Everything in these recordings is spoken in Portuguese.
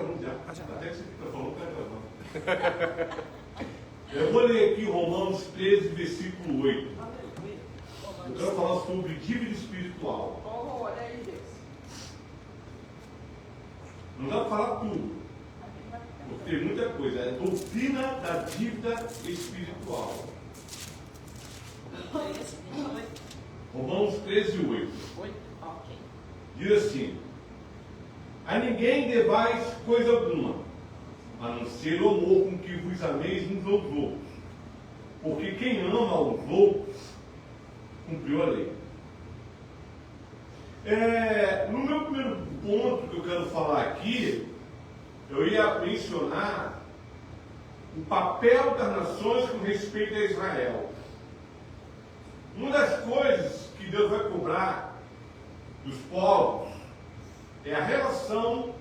gravando já. Até que você está falando, está gravando. Eu vou ler aqui Romanos 13, versículo 8. Eu quero falar sobre dívida espiritual. Não dá para falar tudo, porque tem muita coisa. É a doutrina da dívida espiritual. Romanos 13, 8. Diz assim: a ninguém devais coisa alguma, a não ser o amor com que vos ameis uns aos outros, porque quem ama aos outros cumpriu a lei. No meu primeiro ponto que eu quero falar aqui, eu ia mencionar o papel das nações com respeito a Israel. Uma das coisas que Deus vai cobrar dos povos é a relação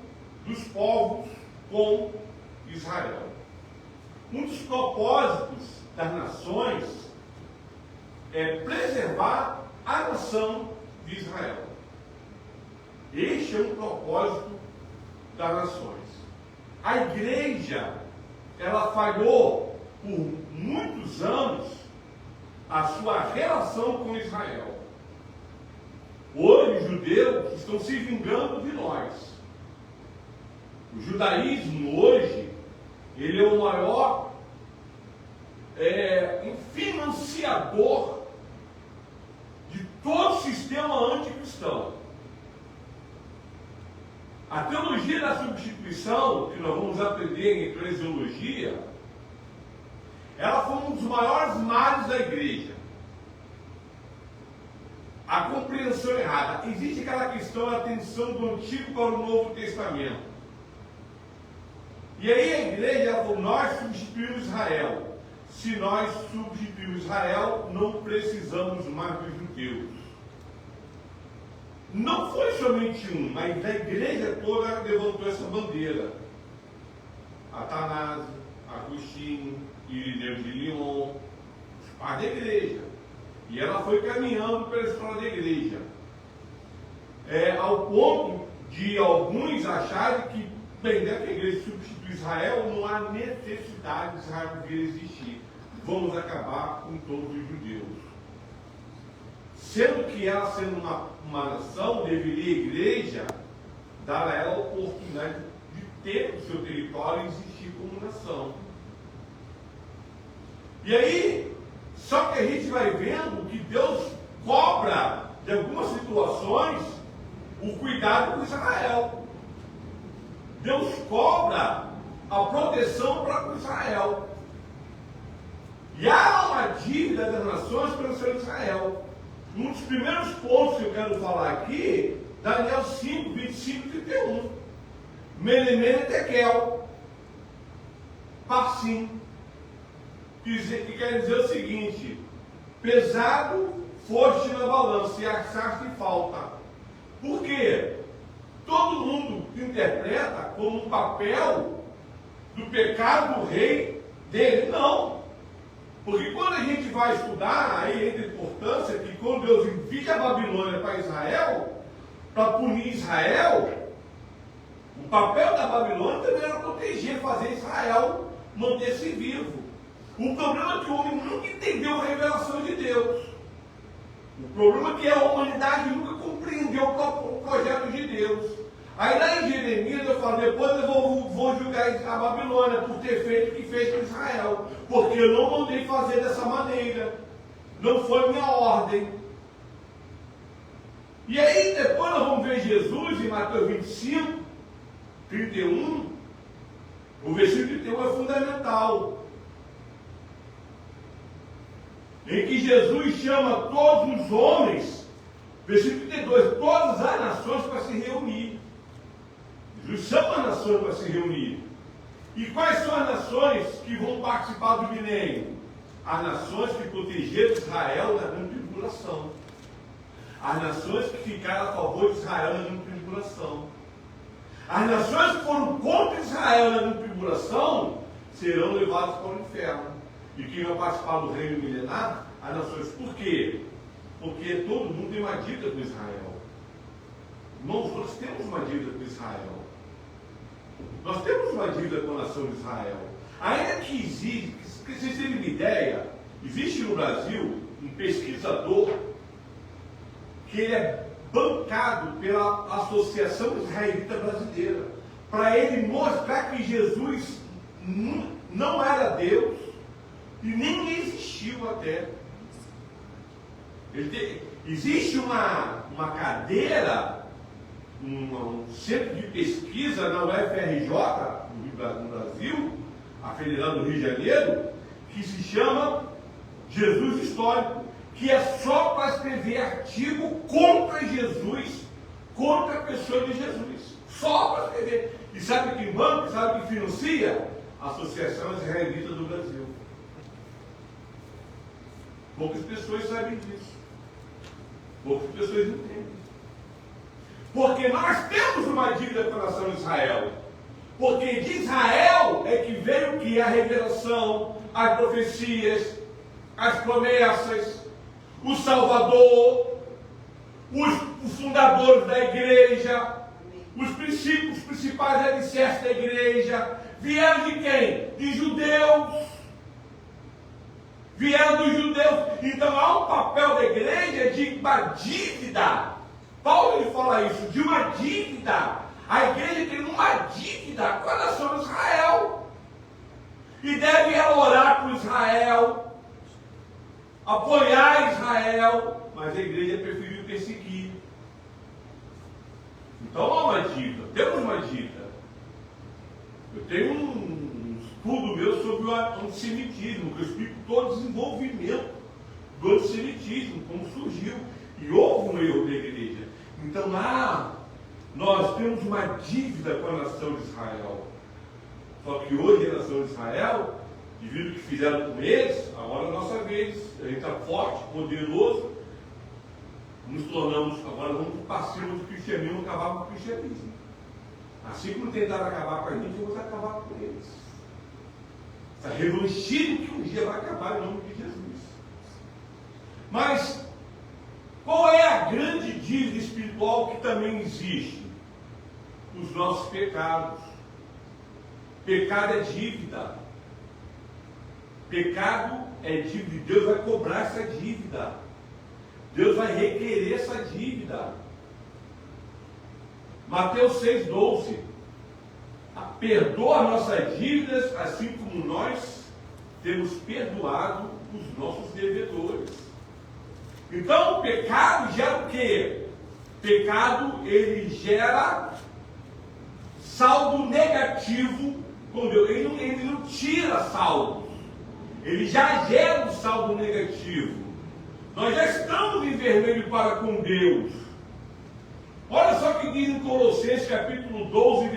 dos povos com Israel. Um dos propósitos das nações é preservar a nação de Israel. Este é um propósito das nações. A igreja, ela falhou por muitos anos a sua relação com Israel. Hoje, os judeus estão se vingando de nós. O judaísmo hoje, ele é o maior financiador de todo o sistema anticristão. A teologia da substituição, que nós vamos aprender em eclesiologia, ela foi um dos maiores males da igreja. A compreensão errada. Existe aquela questão da atenção do Antigo para o Novo Testamento. E aí a igreja falou: nós substituímos Israel. Se nós substituímos Israel, não precisamos mais dos judeus. Não foi somente um, mas a igreja toda levantou essa bandeira. Atanásio, Agostinho, Irineu de Lyon, os pais da igreja. E ela foi caminhando pela história da igreja. Ao ponto de alguns acharem que, bem, já que a igreja substitui Israel, não há necessidade de Israel vir existir. Vamos acabar com todos os judeus. Sendo que ela, sendo uma nação, deveria a igreja dar a ela a oportunidade de ter o seu território e existir como nação. E aí, só que a gente vai vendo que Deus cobra, de algumas situações, o cuidado com Israel. Deus cobra a proteção para com Israel. E há uma dívida das nações para o Israel. Um dos primeiros pontos que eu quero falar aqui, Daniel 5, 25 e 31. Melemene Tekel, Parsim, que quer dizer o seguinte: pesado foste na balança e achaste falta. Por quê? Todo mundo interpreta como um papel do pecado do rei dele. Não. Porque quando a gente vai estudar, aí entra a importância que quando Deus envia a Babilônia para Israel, para punir Israel, o papel da Babilônia também era proteger, fazer Israel manter-se vivo. O problema é que o homem nunca entendeu a revelação de Deus. O problema é que a humanidade nunca compreendeu o projeto de Deus. Aí lá em Jeremias eu falo: depois eu vou julgar a Babilônia por ter feito o que fez com Israel, porque eu não mandei fazer dessa maneira, não foi minha ordem. E aí depois nós vamos ver Jesus em Mateus 25, 31, o versículo 31 é fundamental, em que Jesus chama todos os homens, versículo 32, todas as nações para se reunir. Jesus chama as nações para se reunir. E quais são as nações que vão participar do milênio? As nações que protegeram Israel na grande tribulação. As nações que ficaram a favor de Israel na grande tribulação. As nações que foram contra Israel na grande tribulação serão levadas para o inferno. E quem vai participar do reino milenar? As nações. Por quê? Porque todo mundo tem uma dívida com Israel. Irmãos, nós temos uma dívida com Israel. Nós uma dívida com a nação de Israel. Ainda que existe, que vocês terem uma ideia, existe no Brasil um pesquisador que ele é bancado pela Associação Israelita Brasileira, para ele mostrar que Jesus não era Deus e nem existiu até. Existe uma cadeira, um centro de pesquisa na UFRJ, no Brasil, a Federal do Rio de Janeiro, que se chama Jesus Histórico, que é só para escrever artigo contra Jesus, contra a pessoa de Jesus. Só para escrever. E sabe quem banca, sabe quem financia? A Associação Israelita do Brasil. Poucas pessoas sabem disso. Poucas pessoas entendem. Porque nós temos uma dívida com a nação de Israel. Porque de Israel é que veio o que? A revelação, as profecias, as promessas, o Salvador, os fundadores da igreja, os princípios, os principais alicerces da igreja, vieram de quem? De judeus. Vieram dos judeus. Então há um papel da igreja de uma dívida. Paulo ele fala isso, de uma dívida. A igreja tem uma dívida com a nação de Israel. E deve orar por Israel, apoiar Israel, mas a igreja preferiu perseguir. Então há uma dívida, temos uma dívida. Eu tenho um estudo meu sobre o antissemitismo, que eu explico todo o desenvolvimento do antissemitismo, como surgiu. E houve um erro da igreja. Então nós temos uma dívida com a nação de Israel. Só que hoje a nação de Israel, devido ao que fizeram com eles, agora é a nossa vez. A gente está forte, poderoso, nos tornamos, agora vamos passivos do cristianismo, acabar com o cristianismo. Assim como tentaram acabar com a gente, vamos acabar com eles. Essa revanchismo que um dia vai acabar em nome de Jesus. Mas qual é a grande dívida espiritual que também existe? Os nossos pecados. Pecado é dívida. Pecado é dívida. E Deus vai cobrar essa dívida. Deus vai requerer essa dívida. Mateus 6,12. Perdoa nossas dívidas, assim como nós temos perdoado os nossos devedores. Então, o pecado gera o quê? Pecado, ele gera saldo negativo com Deus. Ele não tira saldo. Ele já gera um saldo negativo. Nós já estamos em vermelho para com Deus. Olha só o que diz em Colossenses capítulo 2,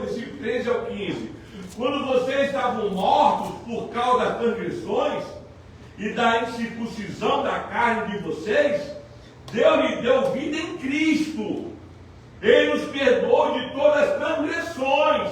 versículo 13 ao 15. Quando vocês estavam mortos por causa das transgressões e da incircuncisão da carne de vocês, Deus lhe deu vida em Cristo. Ele nos perdoou de todas as transgressões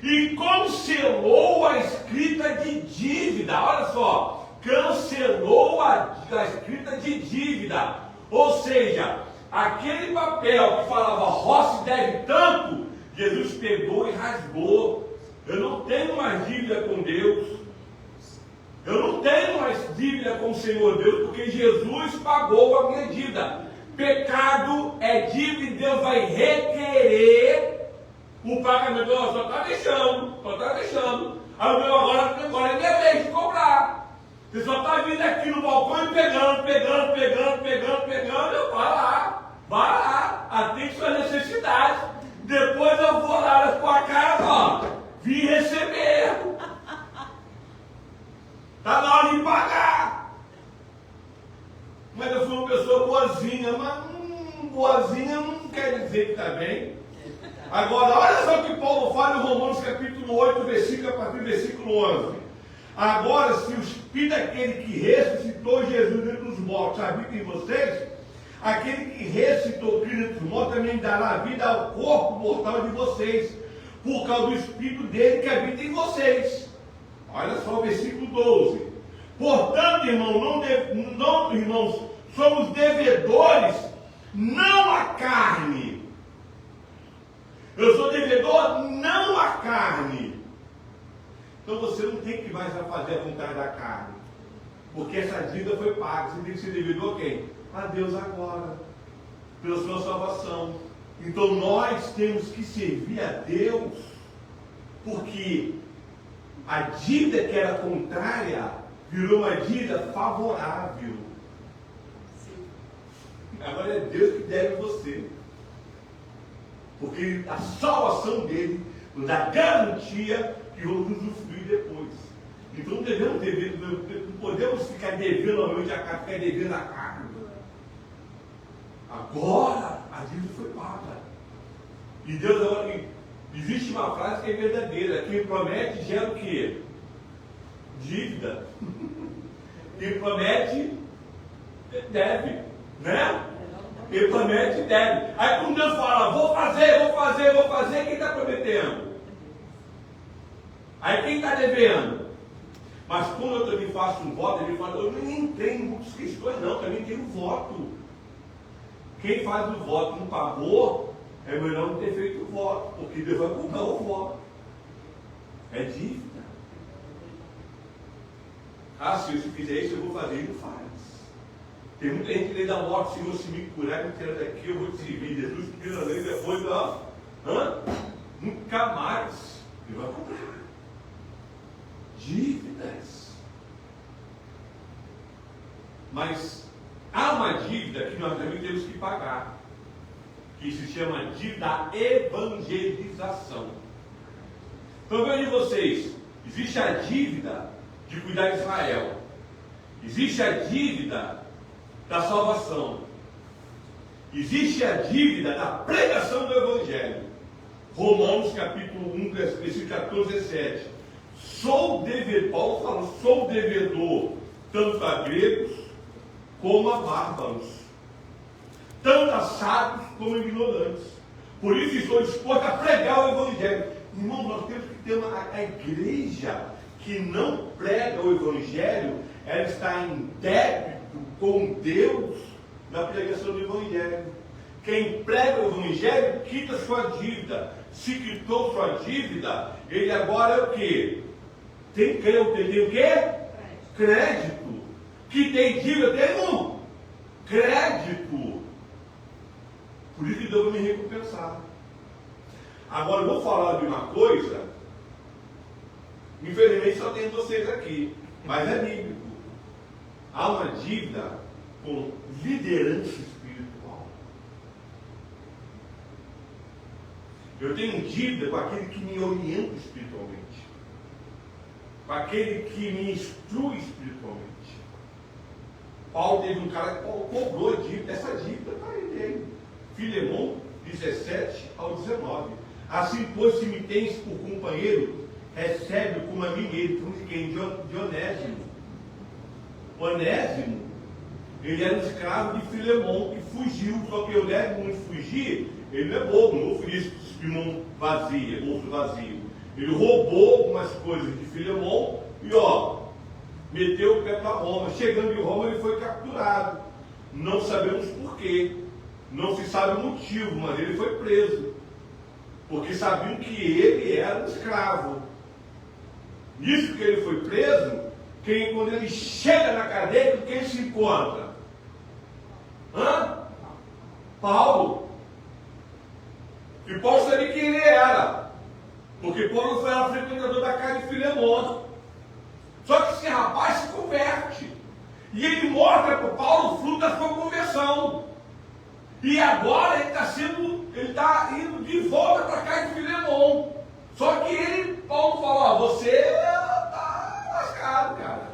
e cancelou a escrita de dívida. Olha só, cancelou a escrita de dívida. Ou seja, aquele papel que falava Rossi deve tanto, Jesus pegou e rasgou. Eu não tenho mais dívida com Deus. Eu não tenho mais dívida com o Senhor Deus, porque Jesus pagou a minha dívida. Pecado é dívida e Deus vai requerer o pagamento. Só está deixando. Aí o meu agora é minha vez de cobrar. Você só está vindo aqui no balcão e pegando. Eu vai lá, atende suas necessidades. Depois eu vou lá na sua casa, ó, vim receber. Está na hora de pagar. Mas eu fui uma pessoa boazinha, mas boazinha não quer dizer que está bem. Agora, olha só o que Paulo fala em Romanos capítulo 8, a partir do versículo 11. Agora, se o Espírito daquele que ressuscitou Jesus dentre os mortos habita em vocês, aquele que ressuscitou Cristo dentre os mortos também dará vida ao corpo mortal de vocês, por causa do Espírito dele que habita em vocês. Olha só o versículo 12. Portanto, irmãos, somos devedores, não à carne. Eu sou devedor não à carne. Então você não tem que mais fazer a vontade da carne. Porque essa dívida foi paga. Você tem que ser devedor a quem? A Deus agora. Pela sua salvação. Então nós temos que servir a Deus. Porque a dívida que era contrária virou uma dívida favorável. Agora é Deus que deve você. Porque a salvação dele nos dá garantia que vamos usufruir depois. Então não devemos dever, não podemos ficar devendo a noite a carne, ficar devendo a carne. Agora a dívida foi paga. E Deus agora, existe uma frase que é verdadeira. Quem promete gera o quê? Dívida. Quem promete deve. Né? Quem promete deve. Aí quando Deus fala, vou fazer, quem está prometendo? Aí quem está devendo? Mas quando eu também faço um voto, ele fala, eu nem tenho muitas questões não, também tenho voto. Quem faz o voto não pagou, é melhor não ter feito o voto, porque Deus vai cobrar o voto. É dívida. Ah, se eu fizer isso, eu vou fazer, ele não faz. Tem muita gente que lê da morte, Senhor, se me curar, me tirar daqui, eu vou te servir. Jesus tira a lei, depois, ó, nunca mais. Ele vai cobrar. Dívidas. Mas há uma dívida que nós também temos que pagar, que se chama dívida evangelização. Então vejam vocês, existe a dívida de cuidar de Israel, existe a dívida da salvação, existe a dívida da pregação do Evangelho. Romanos capítulo 1, versículo 14 e 17. Paulo fala, sou devedor tanto a gregos como a bárbaros, tanto a sábios como a ignorantes. Por isso estou disposto a pregar o Evangelho. Irmão, nós temos que ter a igreja que não prega o Evangelho, ela está em débito com Deus na pregação do Evangelho. Quem prega o Evangelho quita sua dívida. Se quitou sua dívida, ele agora é o quê? Tem o quê? Crédito. Que tem dívida, tem um crédito. Por isso que Deus vai me recompensar. Agora eu vou falar de uma coisa, infelizmente só tem vocês aqui, mas é bíblico. Há uma dívida com liderança espiritual. Eu tenho dívida com aquele que me orienta espiritualmente, com aquele que me instrui espiritualmente. Paulo teve um cara que cobrou dívida, essa dívida está aí dele. Filemão 17 ao 19. Assim, pois, se me tens por companheiro, recebe como a mim mesmo. De quem? De Onésimo. Onésimo, ele era um escravo de Filemão que fugiu. Só que Onésimo, muito fugir, ele não é bobo, não fugir de mão vazia, bolso vazio. Ele roubou algumas coisas de Filemão e meteu o pé para Roma. Chegando em Roma, ele foi capturado. Não sabemos porquê. Não se sabe o motivo, mas ele foi preso. Porque sabiam que ele era um escravo. Nisso que ele foi preso, quando ele chega na cadeia, quem se encontra? Paulo. E Paulo sabia quem ele era. Porque Paulo foi a frequentador da casa de Filemão. Só que esse rapaz se converte. E ele mostra para Paulo o fruto da sua conversão. E agora ele está indo de volta para a casa de Filemão. Só que Paulo fala, você está lascado, cara.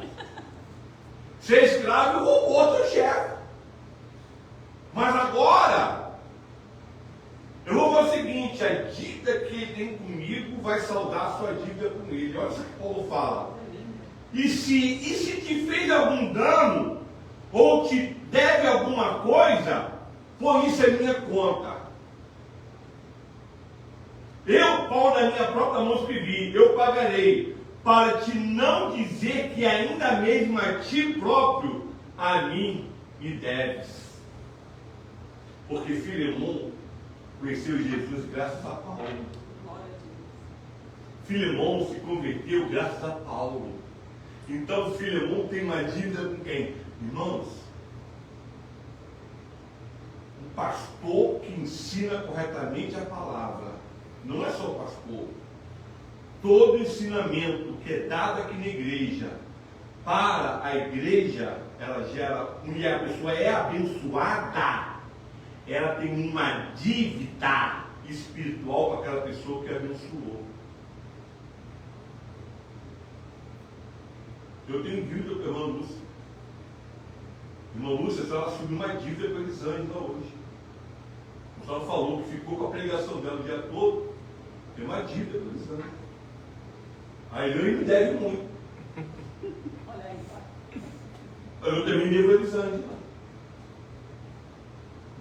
Ser escravo e roubou teu chefe. Mas agora, eu vou fazer o seguinte, a dívida que ele tem comigo vai saldar a sua dívida com ele. Olha o que Paulo fala. E se te fez algum dano, ou te deve alguma coisa, põe isso em minha conta. Eu, Paulo, da minha própria mão escrevi, eu pagarei, para te não dizer que ainda mesmo a ti próprio, a mim me deves. Porque Filemão conheceu Jesus graças a Paulo. Filemão se converteu graças a Paulo. Então Filemão tem uma dívida com quem? Irmãos, um pastor que ensina corretamente a palavra, não é só o pastor. Todo ensinamento que é dado aqui na igreja, para a igreja, ela gera, e a pessoa é abençoada, ela tem uma dívida espiritual com aquela pessoa que abençoou. Eu tenho dívida com a irmã Lúcia. Irmã Lúcia, ela assumiu uma dívida com a Elisângela hoje. Ela falou que ficou com a pregação dela o dia todo. Tem uma dívida com a Elisângela. A Elisângela me deve muito. Olha aí, eu também devo a Elisângela.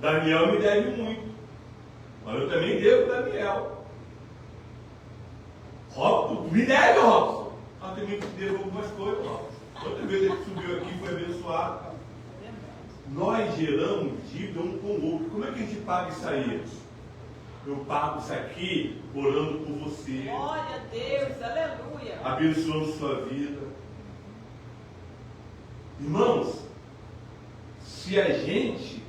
Daniel me deve muito. Mas eu também devo a Daniel. Robson, me deve, Robson. Eu também te devo algumas coisas, Robson. Outra vez ele subiu aqui e foi abençoado. Nós geramos dívida um com o outro. Como é que a gente paga isso aí? Eu pago isso aqui orando por você. Glória a Deus, aleluia. Abençoando sua vida. Irmãos, se a gente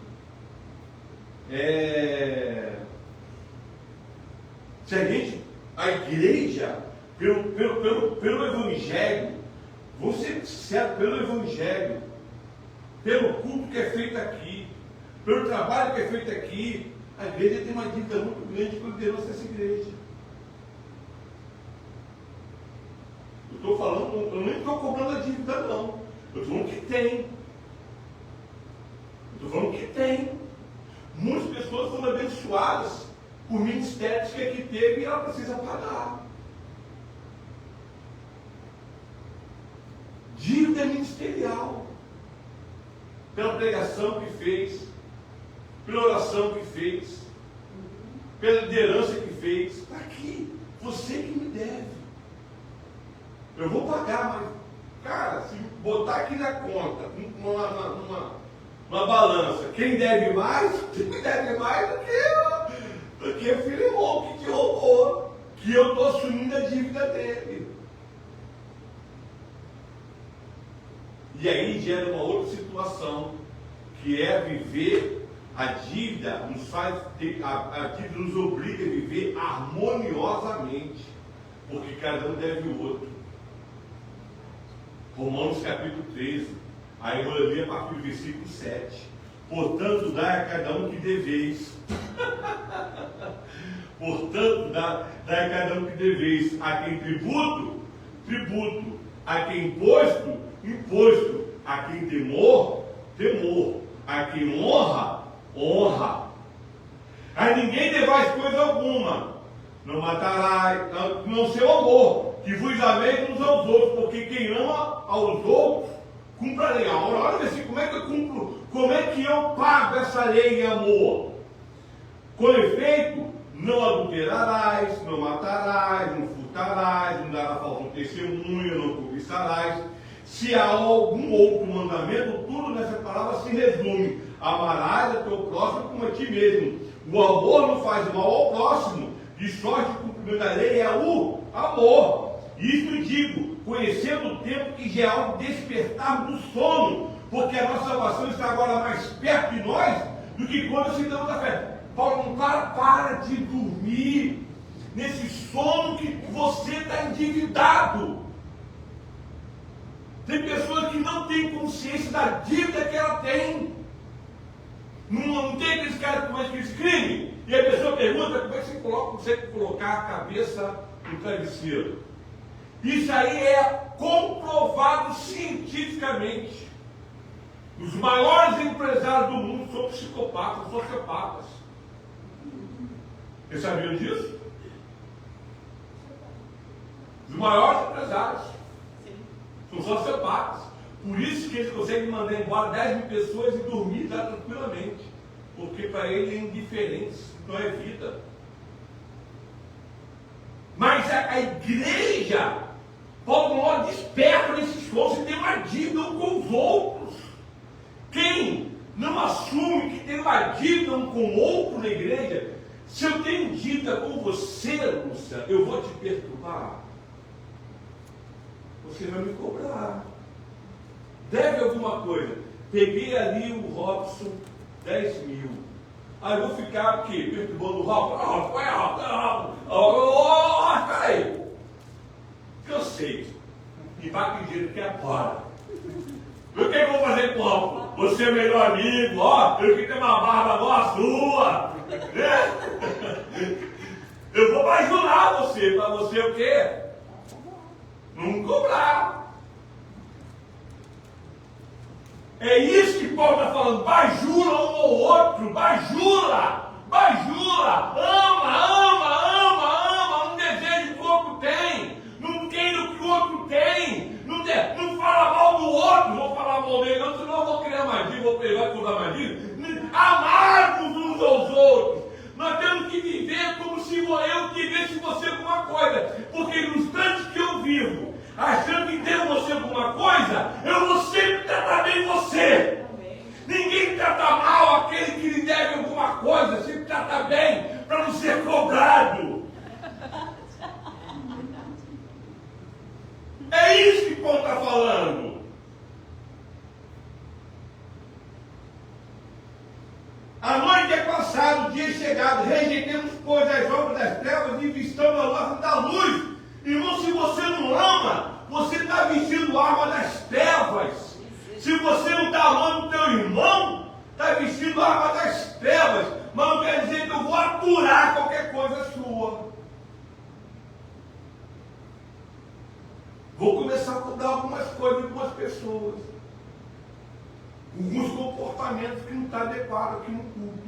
a igreja, pelo Evangelho, você serve pelo Evangelho, pelo culto que é feito aqui, pelo trabalho que é feito aqui, a igreja tem uma dívida muito grande com a liderança dessa igreja. Eu estou falando, eu nem estou cobrando a dívida, não. Eu estou falando que tem. Eu estou falando que tem. Muitas pessoas foram abençoadas por ministérios que aqui teve e ela precisa pagar. Dívida ministerial. Pela pregação que fez, pela oração que fez, pela liderança que fez. Está aqui. Você que me deve. Eu vou pagar, mas, cara, se botar aqui na conta, numa balança, quem deve mais do que Filemão, que te roubou, que eu estou assumindo a dívida dele. E aí gera uma outra situação, que é viver a dívida, a dívida nos obriga a viver harmoniosamente, porque cada um deve o outro. Romanos capítulo 13, aí eu vou ler a partir do versículo 7. Portanto, dai a cada um que deveis. Portanto, dai a cada um que deveis. A quem tributo, tributo. A quem imposto, imposto. A quem temor, temor. A quem honra, honra. A ninguém devais coisa alguma. Não matarás, não seu amor, que vos ameis uns aos outros, porque quem ama aos outros, cumpra a lei. Olha o versículo, como é que eu cumpro? Como é que eu pago essa lei em amor? Com efeito, não adulterarás, não matarás, não furtarás, não darás falso testemunho, não cobiçarás. Se há algum outro mandamento, tudo nessa palavra se resume: amarás a teu próximo como a ti mesmo. O amor não faz mal ao próximo, de sorte que o cumprimento da lei é o amor. Isto digo, conhecendo o tempo que já é algo despertar do sono, porque a nossa salvação está agora mais perto de nós do que quando aceitamos a fé. Paulo não para de dormir nesse sono que você está endividado. Tem pessoas que não têm consciência da dívida que ela tem. Não tem aqueles caras que cometem aqueles crimes. E a pessoa pergunta como é que você consegue colocar a cabeça no travesseiro. Isso aí é comprovado cientificamente. Os maiores empresários do mundo são psicopatas, sociopatas. Vocês sabiam disso? Os maiores empresários são sociopatas. Por isso que eles conseguem mandar embora 10 mil pessoas e dormir lá tranquilamente. Porque para ele é indiferente, não é vida. Mas a igreja, Paulo não desperta nesses pontos e tem uma dívida um com os outros. Quem não assume que tem uma dívida um com o outro na igreja, Se eu tenho dívida com você, Lúcia, eu vou te perturbar. Você vai me cobrar. Deve alguma coisa. Peguei ali o Robson, 10 mil. Aí eu vou ficar o quê? Perturbando o Robson. Peraí. Eu sei. E vai com dinheiro que é agora. O que eu vou fazer com o Robson? Você é melhor amigo, ó. Eu queria ter uma barba igual a sua. Eu vou bajular você. Para você o quê? Não cobrar. É isso que Paulo está falando. Bajula um ao outro. Bajula. Ama. Não deseja o que o outro tem. Não queira o que o outro tem. Não fala mal do outro. Vou falar mal dele, não, senão eu vou criar mais dívida, vou pegar e cobrar mais dívida. Amarmos uns aos outros. Nós temos que viver como se eu tivesse você alguma coisa. Porque nos instantes que eu vivo, achando que devo você alguma coisa, eu vou sempre tratar bem você. Ninguém trata mal aquele que lhe deve alguma coisa, sempre trata bem para não ser cobrado. É isso que Paulo está falando. A noite é passada, o dia é chegado. Rejeitemos, pois, as obras das trevas e vistamos a luz da luz. Irmão, se você não ama, você está vestindo a arma das trevas. Se você não está amando o teu irmão, está vestindo a arma das trevas. Mas não quer dizer que eu vou aturar qualquer coisa sua. Vou começar a mudar algumas coisas de algumas pessoas. Alguns comportamentos que não estão adequados aqui no culto.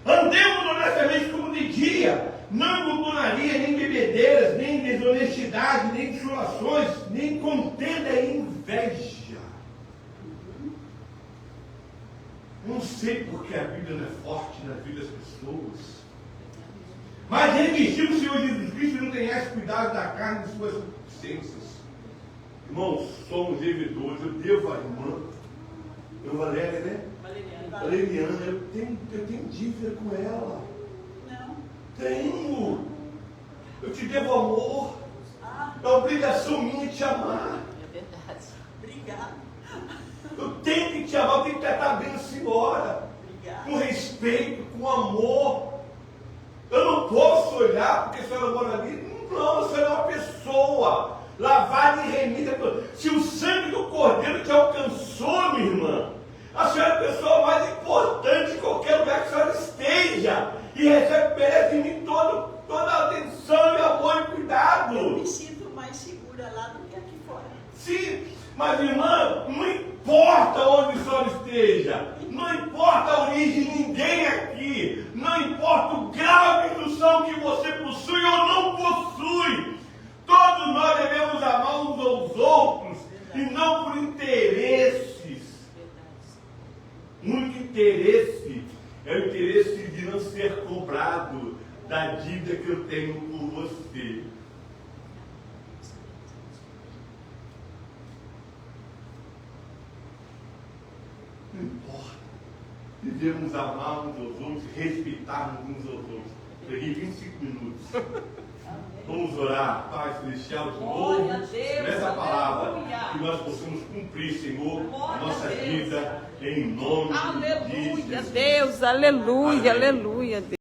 Andemos honestamente como de dia, não em glutonaria, nem bebedeiras, nem desonestidade, nem dissolações, nem contenda e inveja. Não sei porque a Bíblia não é forte na vida das pessoas. Mas revestir o Senhor Jesus Cristo e não tenhais cuidado da carne e de suas concupiscências. Irmãos, somos devedores. Eu devo à irmã. Eu, Valéria, né? Valeriana, eu tenho dívida com ela. Não. Tenho. Eu te devo amor. É obrigação minha te amar. É verdade. Obrigada. Eu tenho que te amar, eu tenho que tratar bem a senhora. Obrigada. Com respeito, com amor. Eu não posso olhar porque a senhora mora ali. Não, a senhora é uma pessoa. Lavada e remida. Se o sangue do Cordeiro te alcançou, minha irmã, a senhora é a pessoa mais importante em qualquer lugar que a senhora esteja. E merece em mim toda a atenção e amor e cuidado. Eu me sinto mais segura lá do que aqui fora. Sim, mas irmã, não importa onde a senhora esteja, não importa a origem de ninguém aqui, não importa o grau de instrução que você possui ou não possui, todos nós devemos amar uns aos outros e não por interesses. O único interesse é o interesse de não ser cobrado da dívida que eu tenho por você. Não importa. Devemos amar uns aos outros, respeitar uns aos outros. Peguei 25 minutos. Vamos orar, Pai Celestial, de novo, nessa palavra, que nós possamos cumprir, Senhor, a nossa vida, em nome de Jesus. Aleluia, Deus, aleluia, aleluia, Deus.